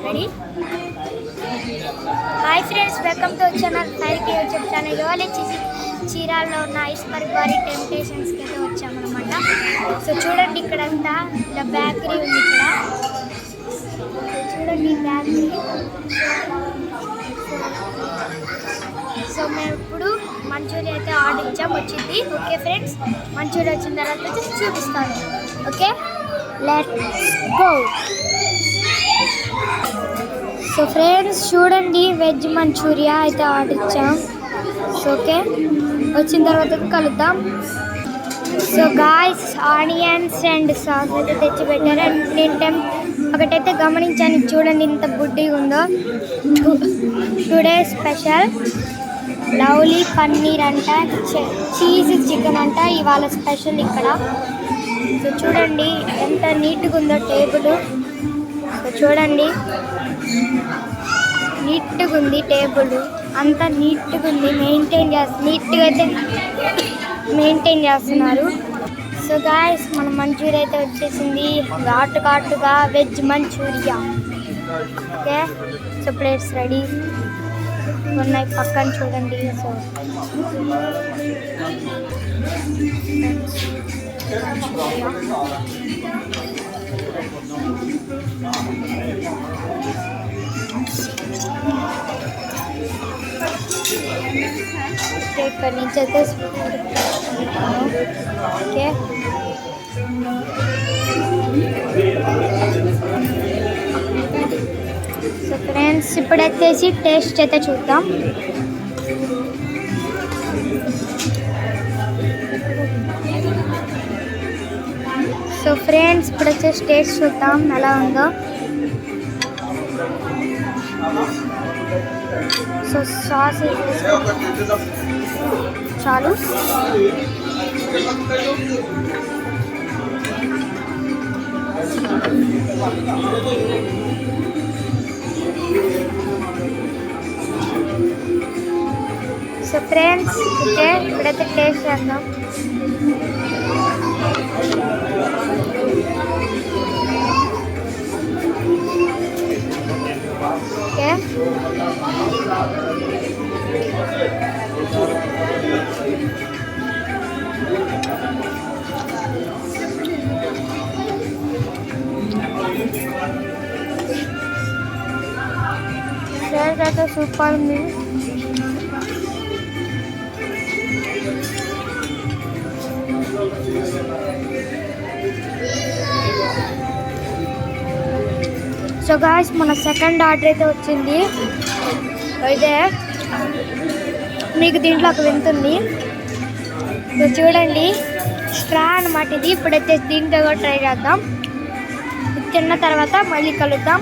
Ready? Hi friends, welcome to channel ఫైర్కి YouTube channel. ఇవాళ వచ్చేసి చీరాల్లో ఉన్న ఐస్ పరివారి టెంప్టేషన్స్కి అయితే వచ్చామన్నమాట. సో చూడండి, ఇక్కడంతా ఇలా బేకరీ ఉంది. ఇక్కడ చూడండి బేకరీ. సో మేము ఇప్పుడు మంచూరియా అయితే ఆర్డర్ ఇచ్చాము, వచ్చింది. ఓకే ఫ్రెండ్స్, మంచూరియా వచ్చిన తర్వాత వచ్చేసి చూపిస్తాను. Okay, let's go. So friends చూడండి, వెజ్ మంచూరియా అయితే ఆర్డర్ ఇచ్చాం. సో ఓకే, వచ్చిన తర్వాత కలుద్దాం. So guys, onions and sauce అయితే తెచ్చి పెట్టారు. అండ్ నేను ఒకటైతే గమనించాను, చూడండి ఇంత బుడ్డిగా ఉందో. టుడే స్పెషల్ లవ్లీ పన్నీర్ అంట, చీజ్ చికెన్ అంట ఇవాళ స్పెషల్ ఇక్కడ. సో చూడండి ఎంత నీట్గా ఉందో టేబుల్. సో చూడండి, నీట్గా ఉంది టేబుల్, అంతా నీట్గా ఉంది. నీట్గా అయితే మెయింటైన్ చేస్తున్నారు. సో గాయ్స్, మన మంచూరియా అయితే వచ్చేసింది, ఘాటుగా veg manchurian. Okay, so plates ready ఉన్నాయి పక్కన చూడండి. సో ఇక్కడ నుంచి అయితే ఓకే. సో ఫ్రెండ్స్, ఇప్పుడైతే టేస్ట్ అయితే చూద్దాం. సో ఫ్రెండ్స్, ఇప్పుడు వచ్చేసి టేస్ట్ చూద్దాం ఎలా ఉందో. సో సాస్ చాలు. సో ఫ్రెండ్స్, ఓకే, ఇప్పుడైతే టేస్ట్ చేద్దాం. ఓకే, టేస్ట్ అయితే సూపర్ ఉంది. సో గాయ్స్, మన సెకండ్ ఆర్డర్ అయితే వచ్చింది. అయితే మీకు దీంట్లో ఒక వింతుంది. సో చూడండి, స్ట్రా అన్నమాట ఇది. ఇప్పుడైతే దీంతో కూడా ట్రై చేద్దాం. తిన్న తర్వాత మళ్ళీ కలుద్దాం.